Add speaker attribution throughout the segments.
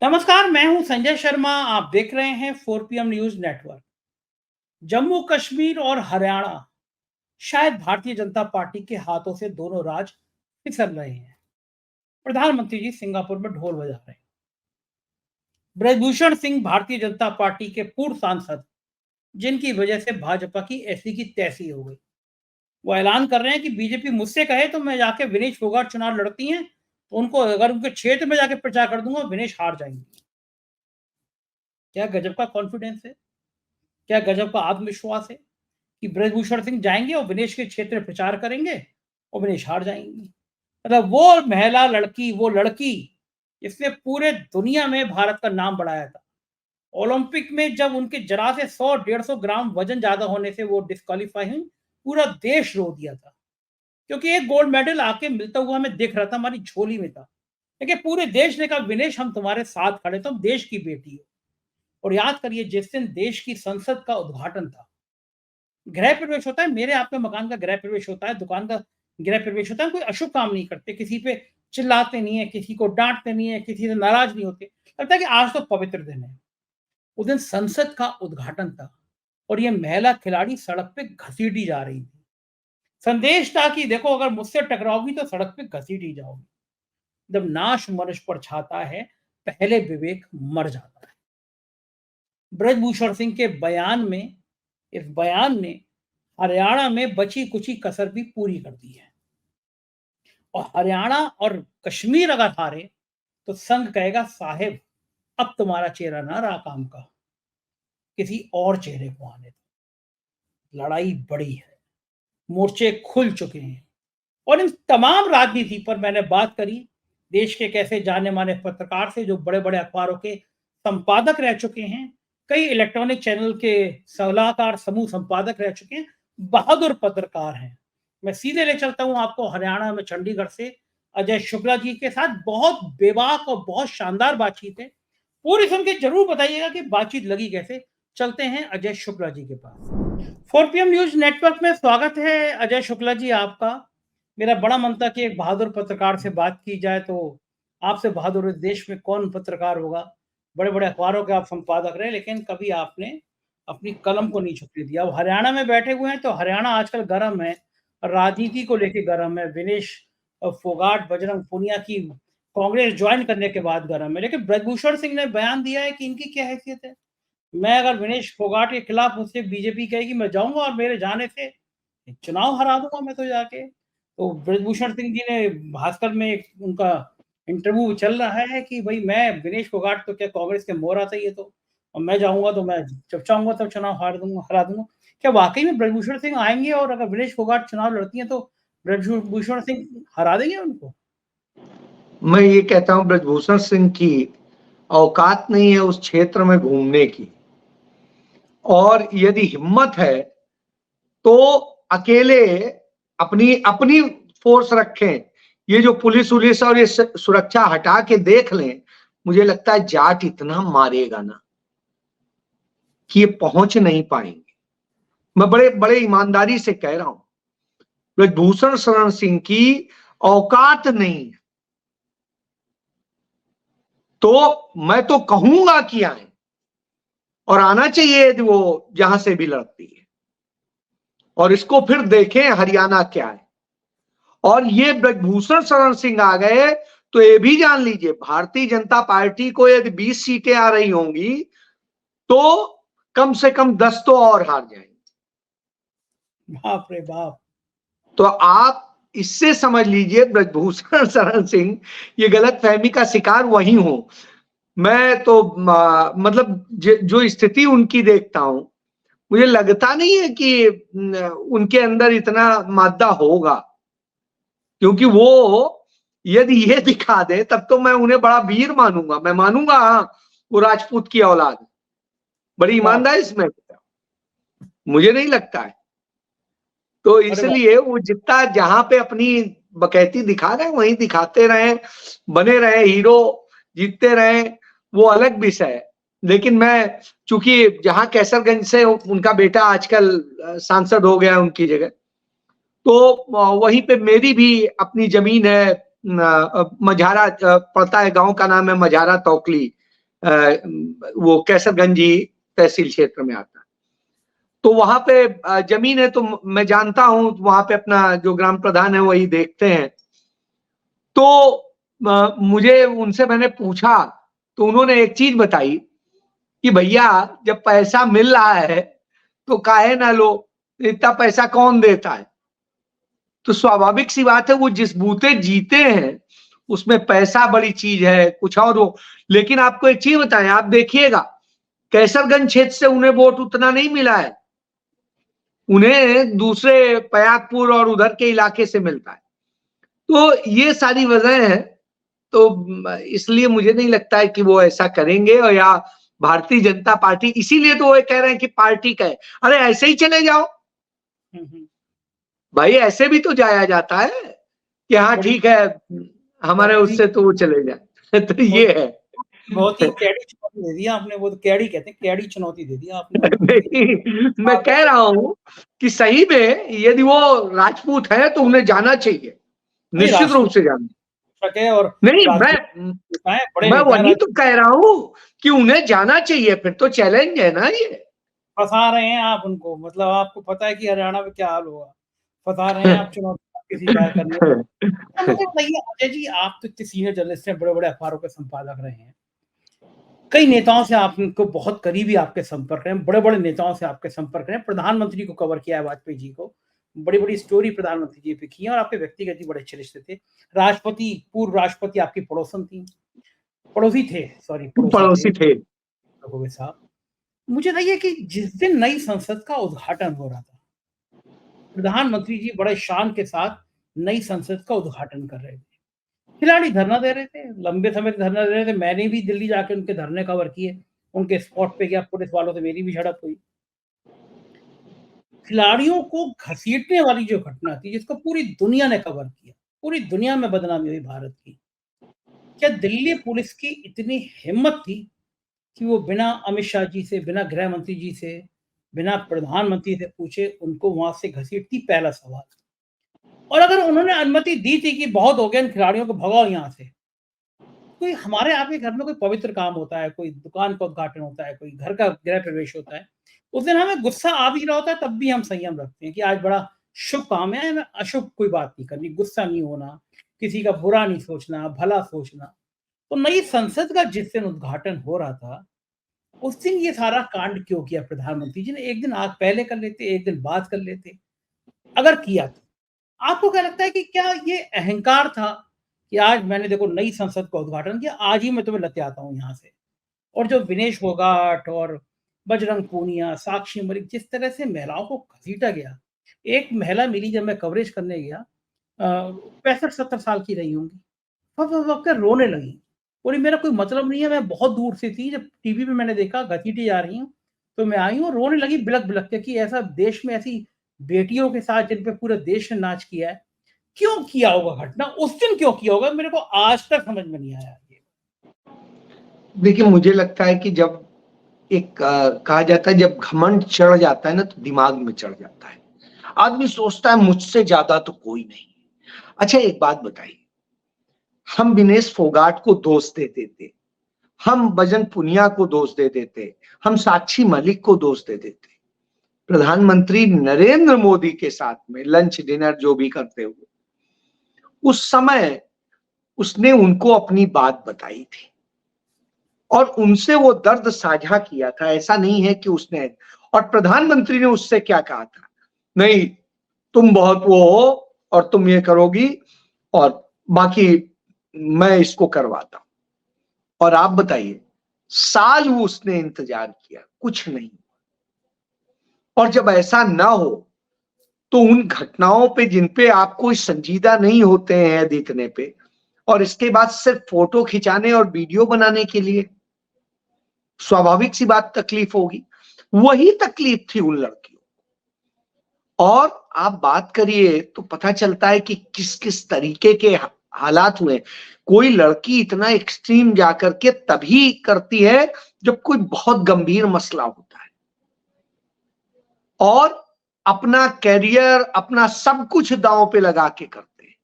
Speaker 1: नमस्कार, मैं हूं संजय शर्मा। आप देख रहे हैं 4 PM news network. Jammu Kashmir और हरियाणा शायद भारतीय जनता पार्टी के हाथों से दोनों राज्य फिसल रहे हैं। प्रधानमंत्री जी सिंगापुर में ढोल बजा रहे हैं। ब्रजभूषण सिंह भारतीय जनता पार्टी के पूर्व सांसद, जिनकी वजह से भाजपा की ऐसी की तैसी हो गई, वो ऐलान कर रहे हैं कि बीजेपी मुझसे कहे तो मैं जाके विनेश फोगाट चुनाव लड़ती हैं तो उनको अगर उनके क्षेत्र में जाके प्रचार कर दूंगा, विनेश हार जाएंगे। क्या गजब का कॉन्फिडेंस है, क्या गजब का आत्मविश्वास है कि ब्रजभूषण सिंह जाएंगे और विनेश के क्षेत्र में प्रचार करेंगे और विनेश हार जाएंगी। मतलब वो महिला लड़की, वो लड़की जिसने पूरे दुनिया में भारत का नाम बढ़ाया था। ओलंपिक में जब उनके जरा से 100-150 ग्राम वजन ज्यादा होने से वो डिस्क्वालीफाई हुई, पूरा देश रो दिया था, क्योंकि एक गोल्ड मेडल आके मिलता हुआ हमें दिख रहा था, हमारी झोली में था। लेकिन पूरे देश ने कहा विनेश हम तुम्हारे साथ खड़े, तुम देश की बेटी हो। और याद करिए, जिस दिन देश की संसद का उद्घाटन था, गृह प्रवेश होता है, मेरे आपके मकान का गृह प्रवेश होता है, दुकान का गृह प्रवेश होता है, कोई अशुभ काम नहीं करते, किसी पे चिल्लाते नहीं है, किसी को डांटते नहीं है, किसी से नाराज नहीं होते। लगता है कि आज तो पवित्र दिन है। उस दिन संसद का उद्घाटन था और ये महिला खिलाड़ी सड़क पे घसीटी जा रही थी। संदेश था कि देखो, अगर मुझसे टकराओगी तो सड़क पे घसीटी जाओगी। जब नाश मनुष्य पर छाता है, पहले विवेक मर जाता है। ब्रजभूषण सिंह के बयान में, इस बयान ने हरियाणा में बची कुची कसर भी पूरी कर दी है। और हरियाणा और कश्मीर अगर हारे तो संघ कहेगा साहेब अब तुम्हारा चेहरा ना रहा काम का, किसी और चेहरे को आने दो। लड़ाई बड़ी है, मोर्चे खुल चुके हैं और इन तमाम राजनीति पर मैंने बात करी देश के कैसे जाने माने पत्रकार से, जो बड़े बड़े अखबारों के संपादक रह चुके हैं, कई इलेक्ट्रॉनिक चैनल के सलाहकार समूह संपादक रह चुके हैं, बहादुर पत्रकार हैं। मैं सीधे ले चलता हूं आपको हरियाणा में, चंडीगढ़ से अजय शुक्ला जी के साथ बहुत बेबाक और बहुत शानदार बातचीत है। पूरी सुन के जरूर बताइएगा कि बातचीत लगी कैसे। चलते हैं अजय शुक्ला जी के पास। 4 PM न्यूज नेटवर्क में स्वागत है अजय शुक्ला जी आपका। मेरा बड़ा मन था कि एक बहादुर पत्रकार से बात की जाए, तो आपसे बहादुर इस देश में कौन पत्रकार होगा। बड़े बड़े अखबारों के आप संपादक रहे, लेकिन कभी आपने अपनी कलम को नहीं झुकने दिया। अब हरियाणा में बैठे हुए हैं तो हरियाणा आजकल गर्म है, राजनीति को लेके गर्म है। विनेश फोगाट, बजरंग पुनिया की कांग्रेस ज्वाइन करने के बाद गर्म है, लेकिन ब्रजभूषण सिंह ने बयान दिया है कि इनकी क्या हैसियत है। मैं अगर विनेश फोगाट के खिलाफ मुझसे बीजेपी कहेगी मैं जाऊंगा और मेरे जाने से चुनाव हरा दूंगा मैं तो जाके। तो ब्रजभूषण सिंह जी ने भास्कर में उनका इंटरव्यू चल रहा है कि भाई मैं विनेश फोगाट तो क्या कांग्रेस के मोहरा था ये तो, और मैं जाऊंगा तो मैं जब चाहूंगा तब चुनाव हरा दूंगा। क्या वाकई में ब्रजभूषण सिंह आएंगे और अगर विनेश फोगाट चुनाव लड़ती हैं तो ब्रजभूषण सिंह हरा देंगे उनको?
Speaker 2: मैं ये कहता हूं ब्रजभूषण सिंह की औकात नहीं है उस क्षेत्र में घूमने की, और यदि हिम्मत है तो अकेले अपनी अपनी फोर्स रखें। ये जो पुलिस उलिस और ये सुरक्षा हटा के देख लें, मुझे लगता है जाट इतना मारेगा ना कि ये पहुंच नहीं पाएंगे। मैं बड़े बड़े ईमानदारी से कह रहा हूं, ब्रजभूषण शरण सिंह की औकात नहीं है। तो मैं तो कहूंगा कि आए, और आना चाहिए यदि वो जहां से भी लड़ती है, और इसको फिर देखें हरियाणा क्या है। और ये ब्रजभूषण शरण सिंह आ गए तो ये भी जान लीजिए, भारतीय जनता पार्टी को यदि 20 सीटें आ रही होंगी तो कम से कम 10 तो और हार जाएंगे।
Speaker 1: बाप रे बाप।
Speaker 2: तो आप इससे समझ लीजिए ब्रजभूषण शरण सिंह ये गलत फहमी का शिकार वही हो। मैं तो मतलब जो स्थिति उनकी देखता हूं, मुझे लगता नहीं है कि उनके अंदर इतना मादा होगा, क्योंकि वो यदि ये दिखा दे तब तो मैं उन्हें बड़ा वीर मानूंगा। मैं मानूंगा हाँ वो राजपूत की औलाद, बड़ी ईमानदारी इसमें, मुझे नहीं लगता है। तो इसलिए वो जितना जहां पे अपनी बकैती दिखा रहे हैं वहीं दिखाते रहे, बने रहे हीरो, जीतते रहे, वो अलग विषय है। लेकिन मैं चूंकि जहां कैसरगंज से उनका बेटा आजकल सांसद हो गया उनकी जगह, तो वहीं पे मेरी भी अपनी जमीन है, मझारा पड़ता है, गांव का नाम है मझारा तोकली, वो कैसरगंज ही तहसील क्षेत्र में आता है। तो वहां पे जमीन है, तो मैं जानता हूं, वहां पे अपना जो ग्राम प्रधान है वही देखते हैं। तो मुझे उनसे मैंने पूछा, तो उन्होंने एक चीज बताई कि भैया जब पैसा मिल रहा है तो काहे ना लो, इतना पैसा कौन देता है। तो स्वाभाविक सी बात है, वो जिस बूते जीते हैं उसमें पैसा बड़ी चीज है, कुछ और हो। लेकिन आपको एक चीज बताएं, आप देखिएगा कैसरगंज क्षेत्र से उन्हें वोट उतना नहीं मिला है, उन्हें दूसरे पयागपुर और उधर के इलाके से मिलता है। तो ये सारी वजह है। तो इसलिए मुझे नहीं लगता है कि वो ऐसा करेंगे, और या भारतीय जनता पार्टी, इसीलिए तो वो कह रहे हैं कि पार्टी का है। अरे ऐसे ही चले जाओ भाई, ऐसे भी तो जाया जाता है कि हाँ ठीक है हमारे उससे तो वो चले जाए। तो ये है।
Speaker 1: बहुत ही कैडी चुनौती दे दिया आपने, वो तो कैडी कहते हैं, कैडी चुनौती दे दिया आपने उनको।
Speaker 2: नहीं, मैं कह रहा हूं कि सही में यदि वो राजपूत है तो उन्हें जाना चाहिए, निश्चित रूप से जाना।
Speaker 1: और
Speaker 2: नहीं, मैं वही तो कह रहा हूं कि उन्हें जाना चाहिए, फिर तो चैलेंज है ना ये।
Speaker 1: फंसा रहे हैं आप उनको, मतलब आपको पता है कि हरियाणा में क्या हाल होगा, फंसा रहे हैं आप चुनौती किसी जाए करने को। मुझे बताइए अजय जी, आप तो इतने सीनियर जर्नलिस्ट हैं, बड़े बड़े अखबारों के संपादक रहे हैं, कई नेताओं से आपको बहुत करीबी आपके संपर्क हैं, बड़े बड़े नेताओं से आपके संपर्क हैं, प्रधानमंत्री को कवर किया है, वाजपेयी जी को, बड़ी बड़ी स्टोरी प्रधानमंत्री जी पे की है, और आपके व्यक्तिगत भी बड़े अच्छे रिश्ते थे। राष्ट्रपति, पूर्व राष्ट्रपति आपकी पड़ोसी थे साहब। मुझे बताइए कि जिस दिन नई संसद का उद्घाटन हो रहा था, प्रधानमंत्री जी बड़े शान के साथ नई संसद का उद्घाटन कर रहे थे, खिलाड़ी धरना दे रहे थे, लंबे समय तक धरना दे रहे थे। मैंने भी दिल्ली जाके उनके धरने कवर किए, उनके स्पॉट पे गया, पुलिस वालों से मेरी भी झड़प हुई। खिलाड़ियों को घसीटने वाली जो घटना थी, जिसको पूरी दुनिया ने कवर किया, पूरी दुनिया में बदनामी हुई भारत की, क्या दिल्ली पुलिस की इतनी हिम्मत थी कि वो बिना अमित शाह जी से, बिना गृह मंत्री जी से, बिना प्रधानमंत्री से पूछे उनको वहां से घसीटती? पहला सवाल। और अगर उन्होंने अनुमति दी थी कि बहुत हो गया, इन खिलाड़ियों को भगाओ यहाँ से, कोई हमारे आपके घर में कोई पवित्र काम होता है, कोई दुकान का उद्घाटन होता है, कोई घर का गृह प्रवेश होता है, उस दिन हमें गुस्सा आ भी रहा होता है, तब भी हम संयम रखते हैं कि आज बड़ा शुभ काम है, हमें अशुभ कोई बात नहीं करनी, गुस्सा नहीं होना, किसी का बुरा नहीं सोचना, भला सोचना। तो नई संसद का जिस दिन उद्घाटन हो रहा था, उस दिन ये सारा कांड क्यों किया प्रधानमंत्री जी ने? एक दिन आग पहले कर लेते, एक दिन बाद कर लेते, अगर किया तो। आपको क्या लगता है कि क्या ये अहंकार था कि आज मैंने देखो नई संसद का उद्घाटन किया, आज ही मैं तुम्हें लते आता हूँ यहाँ से? और जो विनेश फोगाट और बजरंग पूनिया, साक्षी मलिक, जिस तरह से महिलाओं को घसीटा गया, एक महिला मिली जब मैं कवरेज करने गया, 65-70 साल की रही होंगी, फक कर रोने लगी, बोली मेरा कोई मतलब नहीं है, मैं बहुत दूर से थी, जब टीवी पे मैंने देखा घसीटी जा रही हूँ तो मैं आई हूँ, रोने लगी बिलक बिलक के कि ऐसा देश में ऐसी बेटियों के साथ जिन पे पूरे देश ने नाच किया है, क्यों किया होगा घटना, उस दिन क्यों किया होगा? मेरे को आज तक समझ में नहीं आया ये।
Speaker 2: देखिए, मुझे लगता है कि जब एक कहा जाता है जब घमंड चढ़ जाता है ना, तो दिमाग में चढ़ जाता है, आदमी सोचता है मुझसे ज्यादा तो कोई नहीं। अच्छा एक बात बताइए, हम विनेश फोगाट को दोष दे देते, हम बजरंग पूनिया को दोष दे देते, हम साक्षी मलिक को दोष दे देते, प्रधानमंत्री नरेंद्र मोदी के साथ में लंच डिनर जो भी करते हुए, उस समय उसने उनको अपनी बात बताई थी और उनसे वो दर्द साझा किया था। ऐसा नहीं है कि उसने, और प्रधानमंत्री ने उससे क्या कहा था, नहीं तुम बहुत वो हो और तुम ये करोगी और बाकी मैं इसको करवाता हूं। और आप बताइए, साल उसने इंतजार किया, कुछ नहीं। और जब ऐसा ना हो तो उन घटनाओं पे जिन पे आप कोई संजीदा नहीं होते हैं देखने पे, और इसके बाद सिर्फ फोटो खिंचाने और वीडियो बनाने के लिए, स्वाभाविक सी बात तकलीफ होगी। वही तकलीफ थी उन लड़कियों। और आप बात करिए तो पता चलता है कि किस किस तरीके के हालात हुए। कोई लड़की इतना एक्सट्रीम जाकर के तभी करती है जब कोई बहुत गंभीर मसला होता है, और अपना कैरियर, अपना सब कुछ दांव पे लगा के करते हैं।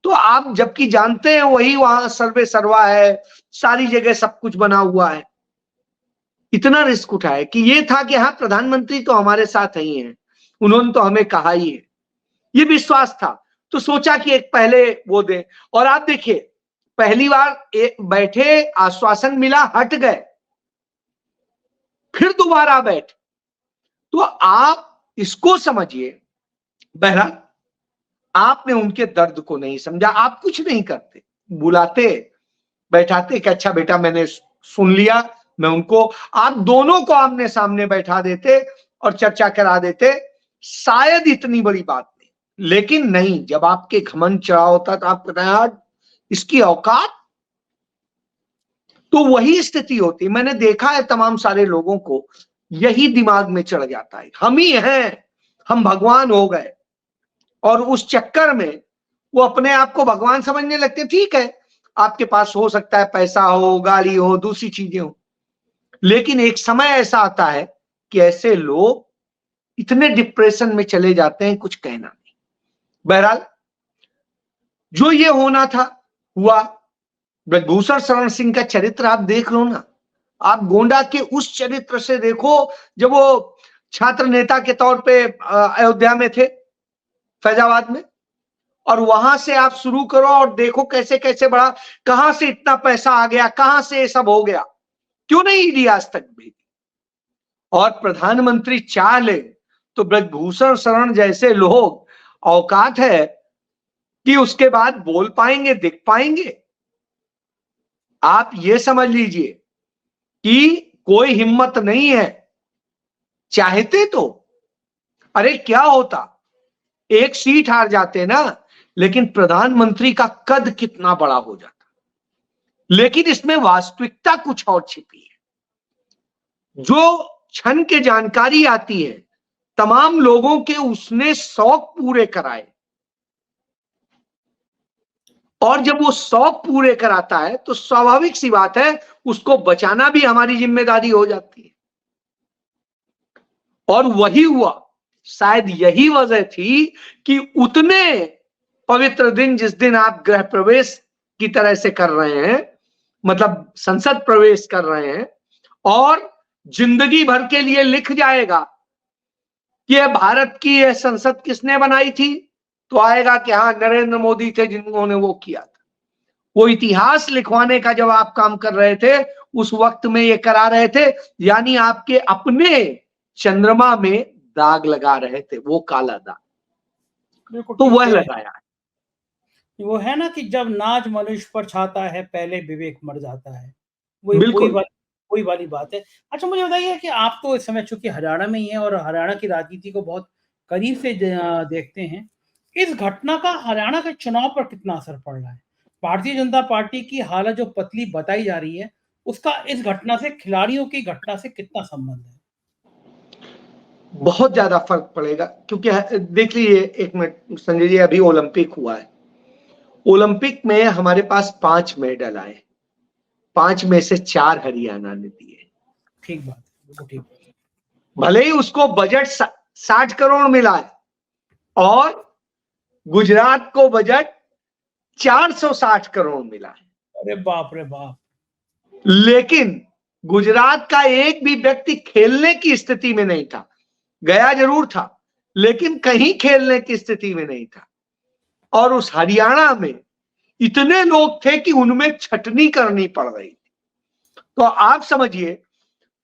Speaker 2: तो आप जबकि जानते हैं वही वहां सर्वे सर्वा है, सारी जगह सब कुछ बना हुआ है, इतना रिस्क उठाए कि ये था कि हाँ प्रधानमंत्री तो हमारे साथ ही हैं, उन्होंने तो हमें कहा ही है, ये विश्वास था। तो सोचा कि एक पहले वो दें, और आप देखिए पहली बार बैठे, आश्वासन मिला, हट गए, फिर दोबारा बैठ। तो आप इसको समझिए, बहरहाल आपने उनके दर्द को नहीं समझा, आप कुछ नहीं करते, बुलाते, बैठाते कि अच्छा बेटा मैंने सुन लिया, मैं उनको, आप दोनों को आमने सामने बैठा देते और चर्चा करा देते, शायद इतनी बड़ी बात नहीं। लेकिन नहीं, जब आपके घमंड चढ़ा होता तो आप कहते हैं इसकी औकात, तो वही स्थिति होती। मैंने देखा है तमाम सारे लोगों को यही दिमाग में चढ़ जाता है, हम ही हैं, हम भगवान हो गए, और उस चक्कर में वो अपने आप को भगवान समझने लगते। ठीक है, आपके पास हो सकता है पैसा हो, गाड़ी हो, दूसरी चीजें हो, लेकिन एक समय ऐसा आता है कि ऐसे लोग इतने डिप्रेशन में चले जाते हैं, कुछ कहना नहीं। बहरहाल जो ये होना था हुआ। ब्रजभूषण शरण सिंह का चरित्र आप देख लो ना, आप गोंडा के उस चरित्र से देखो जब वो छात्र नेता के तौर पे अयोध्या में थे, फैजाबाद में, और वहां से आप शुरू करो और देखो कैसे कैसे बड़ा, कहां से इतना पैसा आ गया, कहां से ये सब हो गया, क्यों नहीं ईडी आज तक भेजी। और प्रधानमंत्री चाह ले तो ब्रजभूषण शरण जैसे लोग औकात है कि उसके बाद बोल पाएंगे, दिख पाएंगे। आप ये समझ लीजिए कि कोई हिम्मत नहीं है, चाहते तो अरे क्या होता, एक सीट हार जाते ना, लेकिन प्रधानमंत्री का कद कितना बड़ा हो जाता। लेकिन इसमें वास्तविकता कुछ और छिपी है, जो क्षण के जानकारी आती है, तमाम लोगों के उसने शौक पूरे कराए, और जब वो शौक पूरे कराता है तो स्वाभाविक सी बात है उसको बचाना भी हमारी जिम्मेदारी हो जाती है। और वही हुआ, शायद यही वजह थी कि उतने पवित्र दिन, जिस दिन आप गृह प्रवेश की तरह से कर रहे हैं, मतलब संसद प्रवेश कर रहे हैं, और जिंदगी भर के लिए लिख जाएगा कि यह भारत की यह संसद किसने बनाई थी, तो आएगा कि हाँ नरेंद्र मोदी थे जिन्होंने वो किया था। वो इतिहास लिखवाने का जब आप काम कर रहे थे, उस वक्त में ये करा रहे थे, यानी आपके अपने चंद्रमा में दाग लगा रहे थे, वो काला दाग, तो वह लगाया है।
Speaker 1: वो है ना कि जब नाज मनुष्य पर छाता है पहले विवेक मर जाता है, वही
Speaker 2: बिल्कुल।
Speaker 1: वही वाली बात है। अच्छा मुझे बताइए कि आप तो इस समय चूंकि हरियाणा में ही हैं और हरियाणा की राजनीति को बहुत करीब से देखते हैं, इस घटना का हरियाणा के चुनाव पर कितना असर पड़ रहा है? भारतीय जनता पार्टी की हालत जो पतली बताई जा रही है, उसका इस घटना से, खिलाड़ियों की घटना से कितना संबंध है?
Speaker 2: बहुत ज्यादा फर्क पड़ेगा, क्योंकि देख लीजिए, एक मिनट संजय जी, अभी ओलंपिक हुआ है, ओलंपिक में हमारे पास 5 मेडल आए, 5 में से 4 हरियाणा ने दिए।
Speaker 1: ठीक बात है, ठीक।
Speaker 2: भले ही उसको बजट 60 करोड़ मिला है, और गुजरात को बजट 460 करोड़ मिला है।
Speaker 1: अरे बाप रे बाप।
Speaker 2: लेकिन गुजरात का एक भी व्यक्ति खेलने की स्थिति में नहीं था, गया जरूर था लेकिन कहीं खेलने की स्थिति में नहीं था। और उस हरियाणा में इतने लोग थे कि उनमें छटनी करनी पड़ रही थी। तो आप समझिए,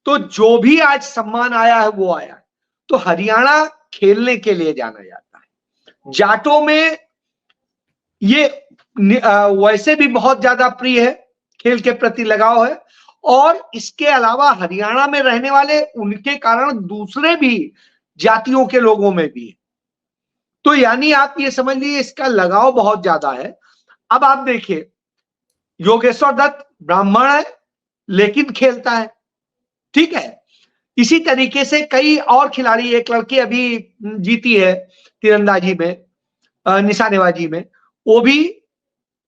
Speaker 2: तो जो भी आज सम्मान आया है वो आया है। तो हरियाणा खेलने के लिए जाना जाता है। जाटों में ये वैसे भी बहुत ज्यादा प्रिय है, खेल के प्रति लगाव है, और इसके अलावा हरियाणा में रहने वाले उनके कारण दूसरे भी जातियों के लोगों में भी है। तो यानी आप ये समझ लीजिए इसका लगाव बहुत ज्यादा है। अब आप देखिए, योगेश्वर दत्त ब्राह्मण है लेकिन खेलता है, ठीक है। इसी तरीके से कई और खिलाड़ी, एक लड़की अभी जीती है तीरंदाजी में, निशानेबाजी में, वो भी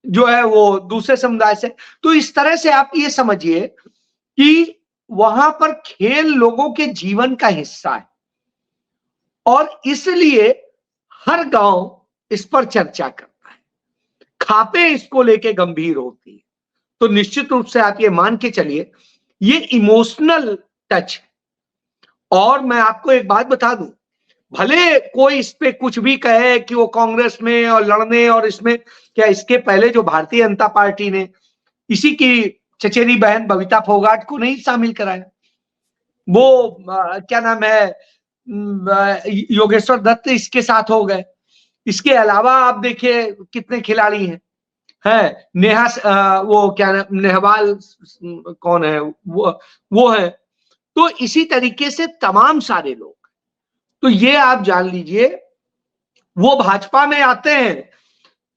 Speaker 2: जो है वो दूसरे समुदाय से। तो इस तरह से आप ये समझिए कि वहां पर खेल लोगों के जीवन का हिस्सा है, और इसलिए हर गांव इस पर चर्चा करता है। खापे इसको लेके गंभीर होती है। तो निश्चित रूप से आप ये मान के चलिए, ये इमोशनल टच। और मैं आपको एक बात बता दूं, भले कोई इस पे कुछ भी कहे कि वो कांग्रेस में और लड़ने और इसमें, क्या इसके पहले जो भारतीय जनता पार्टी ने इसी की चचेरी बहन बबीता फोगाट को नहीं शामिल कराया? वो क्या नाम है, योगेश्वर दत्त इसके साथ हो गए। इसके अलावा आप देखिए कितने खिलाड़ी हैं, है नेहा, वो क्या नाम, नेहवाल कौन है, वो है। तो इसी तरीके से तमाम सारे लोग। तो ये आप जान लीजिए, वो भाजपा में आते हैं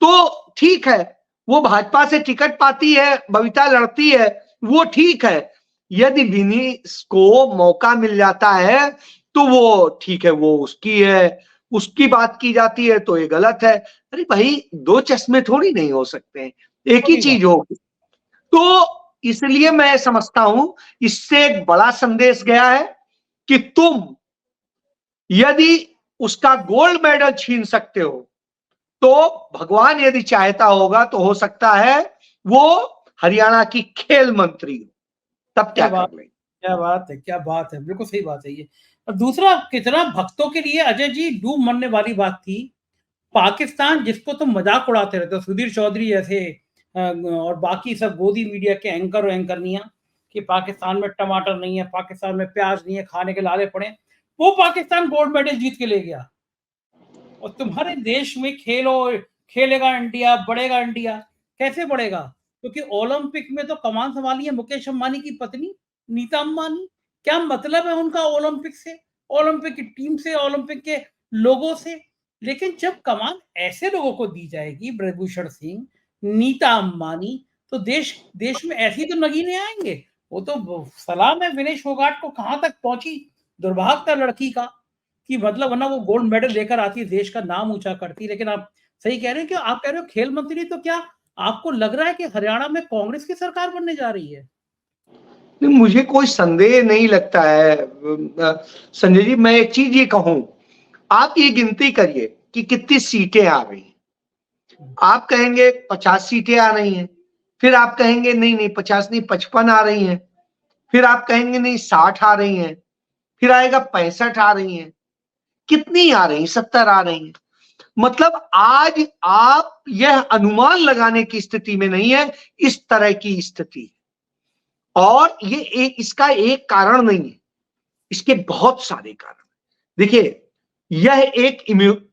Speaker 2: तो ठीक है, वो भाजपा से टिकट पाती है, बबीता लड़ती है, वो ठीक है। यदि विनीश को मौका मिल जाता है तो वो ठीक है, वो उसकी है, उसकी बात की जाती है तो ये गलत है। अरे भाई, दो चश्मे थोड़ी नहीं हो सकते हैं, एक ही चीज होगी। तो इसलिए मैं समझता हूं इससे एक बड़ा संदेश गया है कि तुम यदि उसका गोल्ड मेडल छीन सकते हो तो भगवान यदि चाहता होगा तो हो सकता है वो हरियाणा की खेल मंत्री हो, तब क्या कर लेंगे।
Speaker 1: क्या बात है, क्या बात है, बिल्कुल सही बात है ये। और दूसरा, कितना भक्तों के लिए अजय जी डूब मरने वाली बात थी। पाकिस्तान जिसको तुम मजाक उड़ाते रहते हो, सुधीर चौधरी जैसे और बाकी सब गोदी मीडिया के एंकर और एंकरनियां, कि पाकिस्तान में टमाटर नहीं है, पाकिस्तान में प्याज नहीं है, खाने के लाले पड़े। वो पाकिस्तान गोल्ड मेडल जीत के ले गया। और तुम्हारे देश में खेलेगा इंडिया, बढ़ेगा इंडिया। कैसे बढ़ेगा? क्योंकि ओलंपिक में तो कमान संभाली है मुकेश अंबानी की पत्नी नीता अंबानी। क्या मतलब है उनका ओलंपिक से, ओलंपिक की टीम से, ओलंपिक के लोगों से? लेकिन जब कमान ऐसे लोगों को दी जाएगी, ब्रजभूषण सिंह, नीता अंबानी, तो देश देश में ऐसी तो नगीने आएंगे। वो तो सलाम है विनेश फोगाट को, कहां तक पहुंची दुर्भाग्य था लड़की का, कि मतलब वरना वो गोल्ड मेडल लेकर आती, देश का नाम ऊंचा करती। लेकिन आप सही कह रहे हैं कि आप कह रहे हो खेल मंत्री, तो क्या आपको लग रहा है कि हरियाणा में कांग्रेस की सरकार बनने जा रही है?
Speaker 2: नहीं, मुझे कोई संदेह नहीं लगता है संजय जी। मैं एक चीज ये कहूं, आप ये गिनती करिए कि कितनी सीटें आ रही हैं। आप कहेंगे 50 सीटें आ रही हैं, फिर आप कहेंगे नहीं नहीं 50 नहीं 55 आ रही हैं, फिर आप कहेंगे नहीं 60 आ रही हैं, फिर आएगा 65 आ रही हैं, कितनी आ रही, 70 आ रही हैं। मतलब आज आप यह अनुमान लगाने की स्थिति में नहीं है, इस तरह की स्थिति। और ये इसका एक कारण नहीं है, इसके बहुत सारे कारण। देखिए, यह एक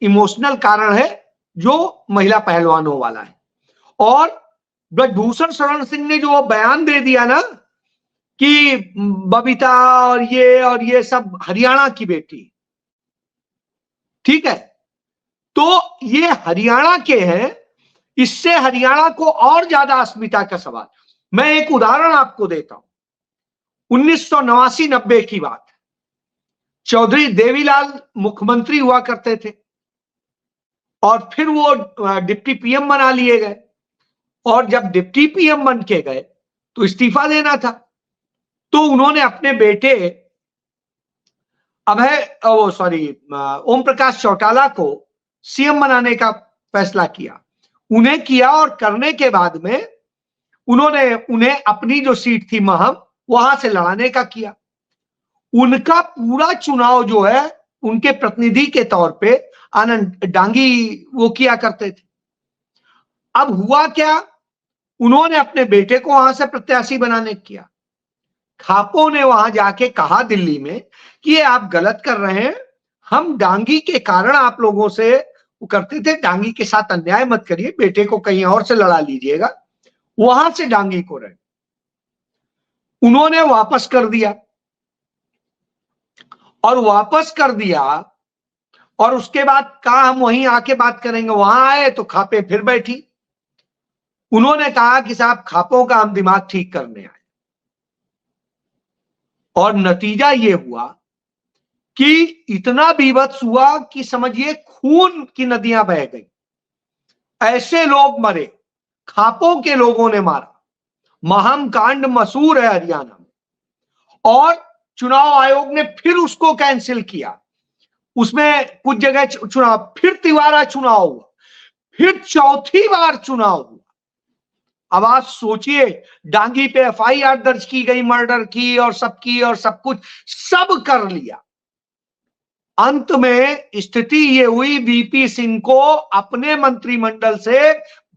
Speaker 2: इमोशनल कारण है जो महिला पहलवानों वाला है। और ब्रजभूषण शरण सिंह ने जो बयान दे दिया ना कि बबीता और ये सब हरियाणा की बेटी, ठीक है, तो ये हरियाणा के हैं, इससे हरियाणा को और ज्यादा अस्मिता का सवाल। मैं एक उदाहरण आपको देता हूं, 1989-90 की बात। चौधरी देवीलाल मुख्यमंत्री हुआ करते थे और फिर वो डिप्टी पीएम बना लिए गए। और जब डिप्टी पीएम बन के गए तो इस्तीफा देना था, तो उन्होंने अपने बेटे ओम प्रकाश चौटाला को सीएम बनाने का फैसला किया। उन्हें किया और करने के बाद में उन्होंने उन्हें अपनी जो सीट थी महम, वहां से लड़ाने का किया। उनका पूरा चुनाव जो है उनके प्रतिनिधि के तौर पे आनंद डांगी वो किया करते थे। अब हुआ क्या, उन्होंने अपने बेटे को वहां से प्रत्याशी बनाने किया। खापों ने वहां जाके कहा दिल्ली में कि ये आप गलत कर रहे हैं, हम डांगी के कारण आप लोगों से वो करते थे, डांगी के साथ अन्याय मत करिए, बेटे को कहीं और से लड़ा लीजिएगा। वहां से डांगी को रहे, उन्होंने वापस कर दिया। और वापस कर दिया और उसके बाद कहा हम वहीं आके बात करेंगे। वहां आए तो खापे फिर बैठी। उन्होंने कहा कि साहब खापों का हम दिमाग ठीक करने आए। और नतीजा ये हुआ कि इतना बीभत्स हुआ कि समझिए खून की नदियां बह गई, ऐसे लोग मरे, खापों के लोगों ने मारा। महम कांड मशहूर है हरियाणा में। और चुनाव आयोग ने फिर उसको कैंसिल किया, उसमें कुछ जगह चुनाव, फिर तिवारा चुनाव हुआ, फिर चौथी बार चुनाव हुआ। अब आप सोचिए, डांगी पे एफआईआर दर्ज की गई, मर्डर की और सब कुछ सब कर लिया। अंत में स्थिति ये हुई, वीपी सिंह को अपने मंत्रिमंडल से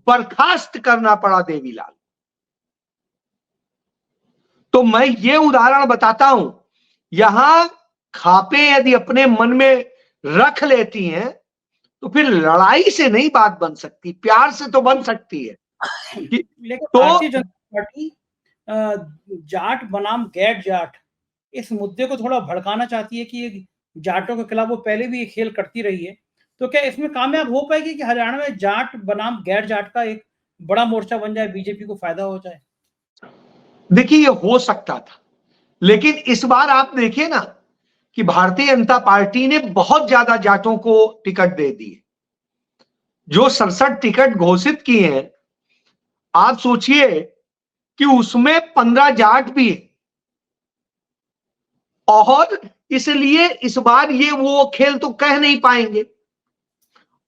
Speaker 2: बर्खास्त करना पड़ा, देवीलाल। तो मैं ये उदाहरण बताता हूं, यहां खापे यदि अपने मन में रख लेती हैं तो फिर लड़ाई से नहीं बात बन सकती, प्यार से तो बन सकती है।
Speaker 1: लेकिन
Speaker 2: तो
Speaker 1: भारतीय जनता पार्टी जाट बनाम गैर जाट इस मुद्दे को थोड़ा भड़काना चाहती है कि ये जाटों के खिलाफ वो पहले भी ये खेल करती रही है, तो क्या इसमें कामयाब हो पाएगी कि हरियाणा में जाट बनाम गैर जाट का एक बड़ा मोर्चा बन जाए, बीजेपी को फायदा हो जाए?
Speaker 2: देखिए, ये हो सकता था, लेकिन इस बार आप देखिए ना कि भारतीय जनता पार्टी ने बहुत ज्यादा जाटों को टिकट दे दी। जो 67 टिकट घोषित किए हैं, आप सोचिए कि उसमें 15 जाट भी है, और इसलिए इस बार ये वो खेल तो कह नहीं पाएंगे।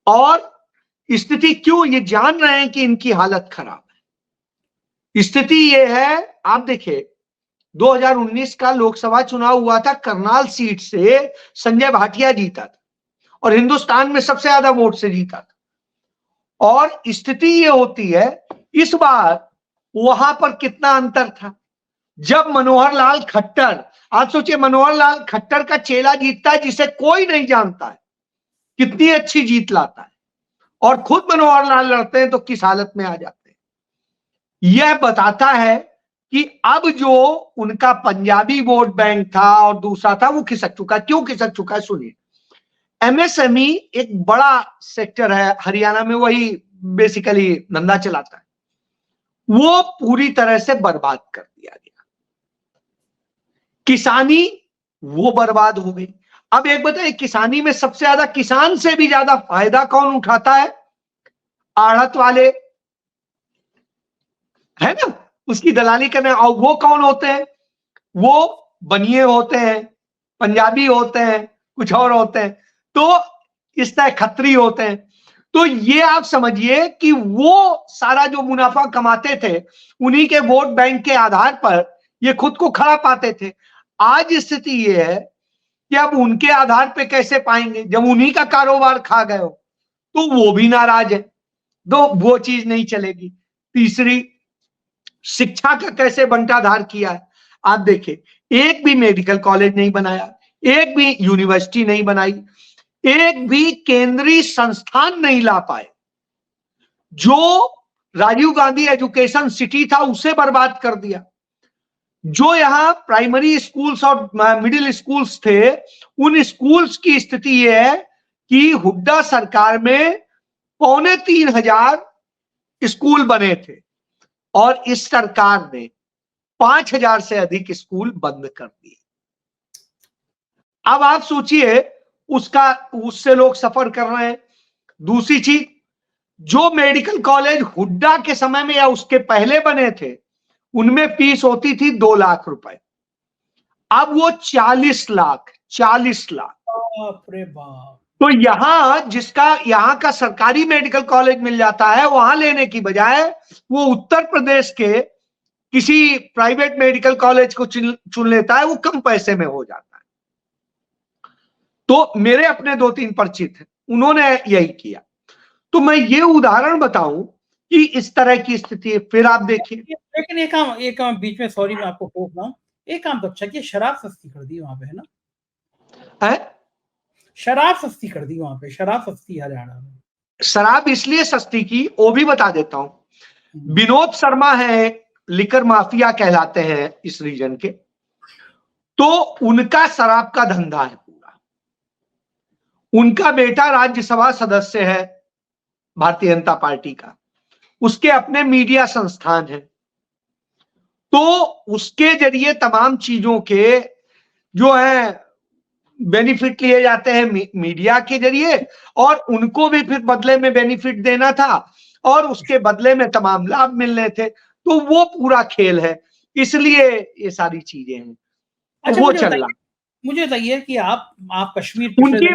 Speaker 2: और स्थिति क्यों, ये जान रहे हैं कि इनकी हालत खराब है। स्थिति ये है, आप देखिए 2019 का लोकसभा चुनाव हुआ था, करनाल सीट से संजय भाटिया जीता था और हिंदुस्तान में सबसे ज्यादा वोट से जीता था। और स्थिति ये होती है, इस बार वहां पर कितना अंतर था। जब मनोहर लाल खट्टर, आप सोचिए मनोहर लाल खट्टर का चेला जीतता है जिसे कोई नहीं जानता है, कितनी अच्छी जीत लाता है, और खुद मनोहर लाल लड़ते हैं तो किस हालत में आ जाते हैं। यह बताता है कि अब जो उनका पंजाबी वोट बैंक था और दूसरा था, वो खिसक चुका है। क्यों खिसक चुका है, सुनिए। एमएसएमई एक बड़ा सेक्टर है हरियाणा में, वही बेसिकली धंधा चलाता है, वो पूरी तरह से बर्बाद कर दिया गया। किसानी वो बर्बाद हो गई। अब एक बताइए, किसानी में सबसे ज्यादा, किसान से भी ज्यादा फायदा कौन उठाता है? आढ़त वाले, है ना, उसकी दलाली करने। और वो कौन होते हैं? वो बनिए होते हैं, पंजाबी होते हैं, कुछ और होते हैं, तो इस तरह खत्री होते हैं। तो ये आप समझिए कि वो सारा जो मुनाफा कमाते थे, उन्हीं के वोट बैंक के आधार पर ये खुद को खड़ा पाते थे। आज स्थिति ये है कि अब उनके आधार पे कैसे पाएंगे, जब उन्हीं का कारोबार खा गए हो, तो वो भी नाराज है, तो वो चीज नहीं चलेगी। तीसरी, शिक्षा का कैसे बंटाधार किया है। आप देखिए, एक भी मेडिकल कॉलेज नहीं बनाया, एक भी यूनिवर्सिटी नहीं बनाई, एक भी केंद्रीय संस्थान नहीं ला पाए। जो राजीव गांधी एजुकेशन सिटी था उसे बर्बाद कर दिया। जो यहां प्राइमरी स्कूल्स और मिडिल स्कूल्स थे, उन स्कूल्स की स्थिति यह है कि हुड्डा सरकार में 3,500 स्कूल बने थे और इस सरकार ने 5,000 से अधिक स्कूल बंद कर दिए। अब आप सोचिए, उससे लोग सफर कर रहे हैं। दूसरी चीज, जो मेडिकल कॉलेज हुड्डा के समय में या उसके पहले बने थे, उनमें फीस होती थी 2 लाख रुपए, अब वो 40 लाख।
Speaker 1: बाप रे बाप।
Speaker 2: तो यहां का सरकारी मेडिकल कॉलेज मिल जाता है, वहां लेने की बजाय वो उत्तर प्रदेश के किसी प्राइवेट मेडिकल कॉलेज को चुन लेता है, वो कम पैसे में हो जाता है। तो मेरे अपने 2-3 परिचित हैं, उन्होंने यही किया। तो मैं ये उदाहरण बताऊं कि इस तरह की स्थिति है। फिर आप देखिए,
Speaker 1: लेकिन एक काम बीच में, सॉरी मैं आपको टोक रहा हूं, एक काम तो अच्छा कि शराब सस्ती कर दी वहां पे, है ना?
Speaker 2: है?
Speaker 1: शराब सस्ती कर दी वहां पे, शराब सस्ती हरियाणा में।
Speaker 2: शराब इसलिए सस्ती की, वो भी बता देता हूं। विनोद शर्मा है, लिकर माफिया कहलाते हैं इस रीजन के, तो उनका शराब का धंधा है पूरा। उनका बेटा राज्यसभा सदस्य है भारतीय जनता पार्टी का, उसके अपने मीडिया संस्थान है, तो उसके जरिए तमाम चीजों के जो है बेनिफिट लिए जाते हैं मीडिया के जरिए, और उनको भी फिर बदले में बेनिफिट देना था और उसके बदले में तमाम लाभ मिलने थे। तो वो पूरा खेल है, इसलिए ये सारी चीजें हैं।
Speaker 1: अच्छा,
Speaker 2: वो
Speaker 1: मुझे
Speaker 2: चल
Speaker 1: बताइए,
Speaker 2: रहा।
Speaker 1: मुझे बताइए कि आप कश्मीर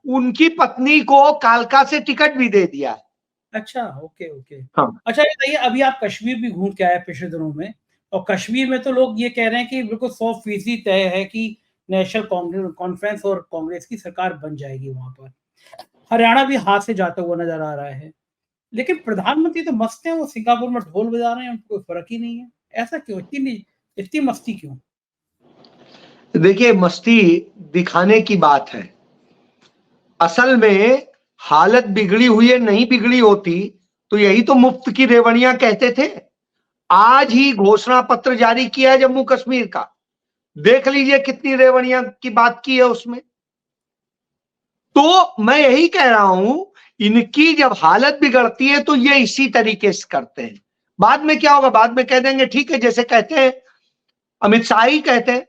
Speaker 2: उनकी पत्नी को कालका से टिकट भी दे दिया।
Speaker 1: अच्छा, ओके, ओके।
Speaker 2: हाँ।
Speaker 1: अच्छा ये बताइए, अभी आप कश्मीर भी घूम के आए पिछले दिनों में, और कश्मीर में तो लोग ये कह रहे हैं कि बिल्कुल 100% तय है कि नेशनल कॉन्फ्रेंस और कांग्रेस की सरकार बन जाएगी वहाँ पर। हरियाणा भी हाथ से जाता हुआ नज़र आ रहा है। लेकिन प्रधानमंत्री तो मस्त हैं, वो सिंगापुर में ढोल बजा रहे हैं, उनको कोई फ़र्क ही नहीं है। ऐसा क्यों? इतनी मस्ती क्यों?
Speaker 2: देखिए, मस्ती दिखाने की बात है। असल में हालत बिगड़ी हुई है, नहीं बिगड़ी होती तो यही तो मुफ्त की रेवड़ियां कहते थे। आज ही घोषणा पत्र जारी किया है जम्मू कश्मीर का, देख लीजिए कितनी रेवड़ियां की बात की है उसमें। तो मैं यही कह रहा हूं, इनकी जब हालत बिगड़ती है तो ये इसी तरीके से करते हैं। बाद में क्या होगा? बाद में कह देंगे ठीक है, जैसे कहते हैं अमित शाह ही कहते हैं,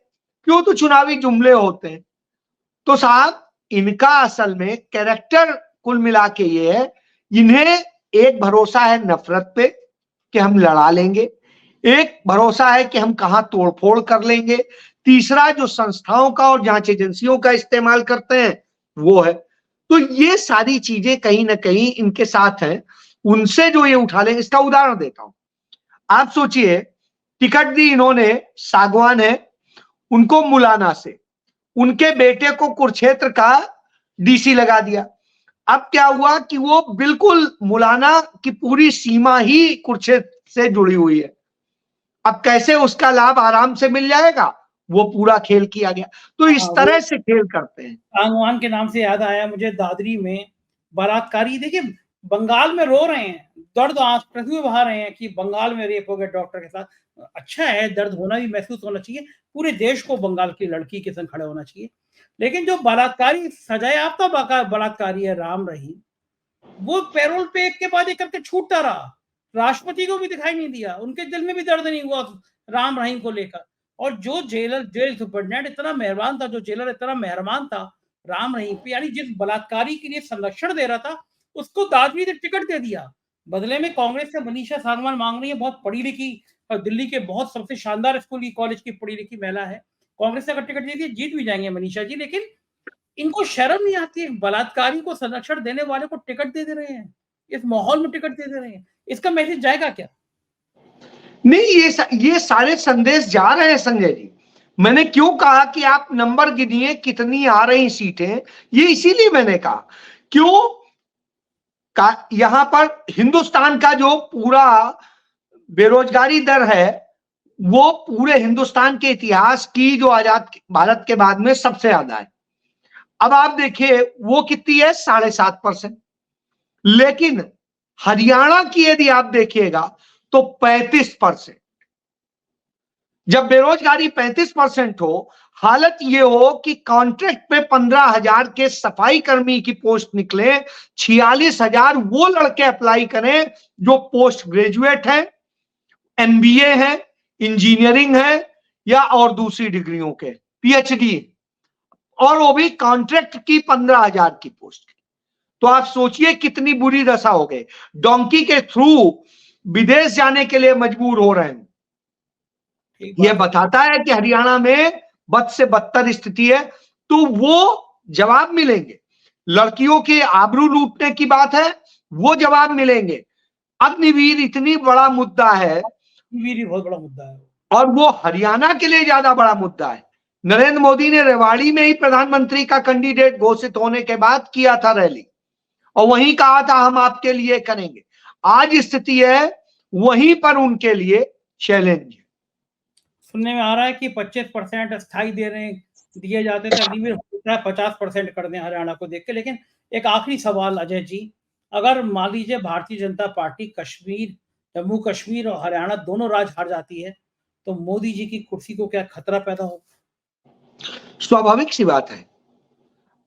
Speaker 2: क्यों तो चुनावी जुमले होते हैं। तो साहब, इनका असल में कैरेक्टर कुल मिला के ये है, इन्हें एक भरोसा है नफरत पे कि हम लड़ा लेंगे, एक भरोसा है कि हम कहां तोड़फोड़ कर लेंगे, तीसरा जो संस्थाओं का और जांच एजेंसियों का इस्तेमाल करते हैं वो है। तो ये सारी चीजें कहीं ना कहीं इनके साथ हैं, उनसे जो ये उठा लेंगे। इसका उदाहरण देता हूं, आप सोचिए, टिकट दी इन्होंने, सागवान है, उनको मुलाना से, उनके बेटे को कुरुक्षेत्र का डीसी लगा दिया। अब क्या हुआ कि वो बिल्कुल मुलाना की पूरी सीमा ही कुरुक्षेत्र से जुड़ी हुई है। अब कैसे उसका लाभ आराम से मिल जाएगा, वो पूरा खेल किया गया। तो इस
Speaker 1: हाँ,
Speaker 2: तरह से खेल करते हैं।
Speaker 1: सांगवान के नाम से याद आया मुझे, दादरी में बलात्कारी, देखिए बंगाल में रो रहे हैं, दर्द आंसू बहा रहे हैं कि बंगाल में रेप हो गया डॉक्टर के साथ। अच्छा है, दर्द होना भी महसूस होना चाहिए, पूरे देश को बंगाल की लड़की के संग खड़ा होना चाहिए। लेकिन जो बलात्कारी सजायाफ्ता बलात्कारी है राम रहीम, वो पैरोल पे एक के बाद एक करके छूटता रहा। राष्ट्रपति को भी दिखाई नहीं दिया, उनके दिल में भी दर्द नहीं हुआ राम रहीम को लेकर। और जो जेल सुपरिटेंडेंट इतना मेहरबान था, जो जेलर इतना मेहरबान था राम रहीम पे, यानी जिस बलात्कारी के लिए संरक्षण दे रहा था, उसको दादरी ने टिकट दे दिया। बदले में कांग्रेस से मनीषा सांगवान मांग रही है, बहुत पढ़ी लिखी और दिल्ली के बहुत सबसे शानदार स्कूल की कॉलेज की पढ़ी लिखी महिला है। कांग्रेस ने अगर टिकट दे दी, जीत भी जाएंगे मनीषा जी, लेकिन इनको शर्म नहीं आती है, बलात्कारी को संरक्षण देने वाले को टिकट दे रहे हैं, इस माहौल में टिकट दे रहे हैं। इसका मैसेज जाएगा क्या?
Speaker 2: नहीं, ये सारे संदेश जा रहे हैं संजय जी। मैंने क्यों कहा कि आप नंबर गिनिए कितनी आ रही सीटें, ये इसीलिए मैंने कहा, क्यों का यहां पर हिंदुस्तान का जो पूरा बेरोजगारी दर है, वो पूरे हिंदुस्तान के इतिहास की जो आजाद भारत के बाद में सबसे ज्यादा है। अब आप देखिए वो कितनी है, 7.5%। लेकिन हरियाणा की यदि आप देखिएगा तो 35%। जब बेरोजगारी 35% हो, हालत ये हो कि कॉन्ट्रैक्ट पे 15,000 के सफाई कर्मी की पोस्ट निकले, 46,000 वो लड़के अप्लाई करें जो पोस्ट ग्रेजुएट हैं, एमबीए है, इंजीनियरिंग है, या और दूसरी डिग्रियों के पीएचडी, और वो भी कॉन्ट्रैक्ट की 15,000 की पोस्ट। तो आप सोचिए कितनी बुरी दशा हो गई। डोंकी के थ्रू विदेश जाने के लिए मजबूर हो रहे हैं। यह बताता है कि हरियाणा में बद से बदतर स्थिति है। तो वो जवाब मिलेंगे। लड़कियों के आबरू लूटने की बात है, वो जवाब मिलेंगे। अग्निवीर इतनी बड़ा मुद्दा है,
Speaker 1: अग्निवीर बहुत बड़ा मुद्दा है,
Speaker 2: और वो हरियाणा के लिए ज्यादा बड़ा मुद्दा है। नरेंद्र मोदी ने रेवाड़ी में ही प्रधानमंत्री का कैंडिडेट घोषित होने के बाद किया था रैली, और वहीं कहा था हम आपके लिए करेंगे। आज स्थिति है वहीं पर उनके लिए चैलेंज है।
Speaker 1: सुनने में आ रहा है कि 25% अस्थाई दिए जाते थे, अग्निवीर 50% कर दें हरियाणा को देख के। लेकिन एक आखिरी सवाल अजय जी, अगर मान लीजिए भारतीय जनता पार्टी जम्मू कश्मीर और हरियाणा दोनों राज्य हार जाती है, तो मोदी जी की कुर्सी को क्या खतरा पैदा हो?
Speaker 2: स्वाभाविक सी बात है।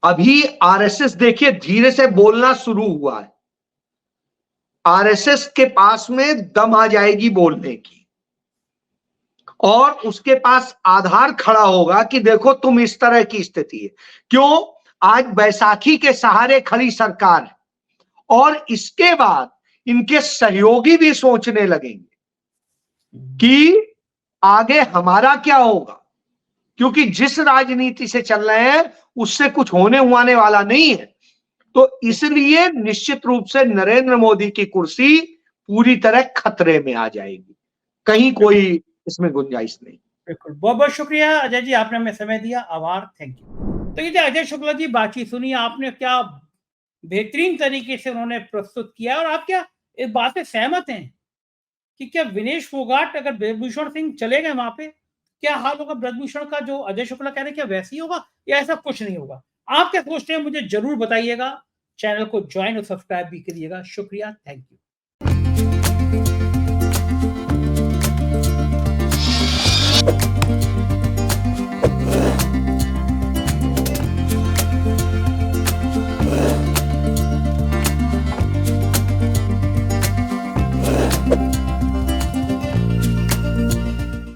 Speaker 2: अभी आरएसएस देखिए धीरे से बोलना शुरू हुआ है। आरएसएस के पास में दम आ जाएगी बोलने की, और उसके पास आधार खड़ा होगा कि देखो तुम इस तरह की स्थिति है। क्यों? आज बैसाखी के सहारे खड़ी सरकार है, और इसके बाद इनके सहयोगी भी सोचने लगेंगे कि आगे हमारा क्या होगा। क्योंकि जिस राजनीति से चल रहे हैं उससे कुछ होने हुआने वाला नहीं है। तो इसलिए निश्चित रूप से नरेंद्र मोदी की कुर्सी पूरी तरह खतरे में आ जाएगी, कहीं कोई इसमें गुंजाइश नहीं।
Speaker 1: बिल्कुल, बहुत-बहुत शुक्रिया अजय जी, आपने हमें समय दिया, आभार, थैंक यू। तो ये जो अजय शुक्ला जी बातचीत सुनी आपने, क्या बेहतरीन तरीके से उन्होंने प्रस्तुत किया, और आप क्या इस बात से सहमत हैं कि क्या विनेश फोगाट अगर ब्रजभूषण सिंह चले गए वहां पे, क्या हाल होगा ब्रजभूषण का, जो अजय शुक्ला कह रहे हैं, क्या वैसे ही होगा या ऐसा कुछ नहीं होगा? आप क्या सोचते हैं, मुझे जरूर बताइएगा। चैनल को ज्वाइन और सब्सक्राइब भी करिएगा। शुक्रिया, थैंक यू।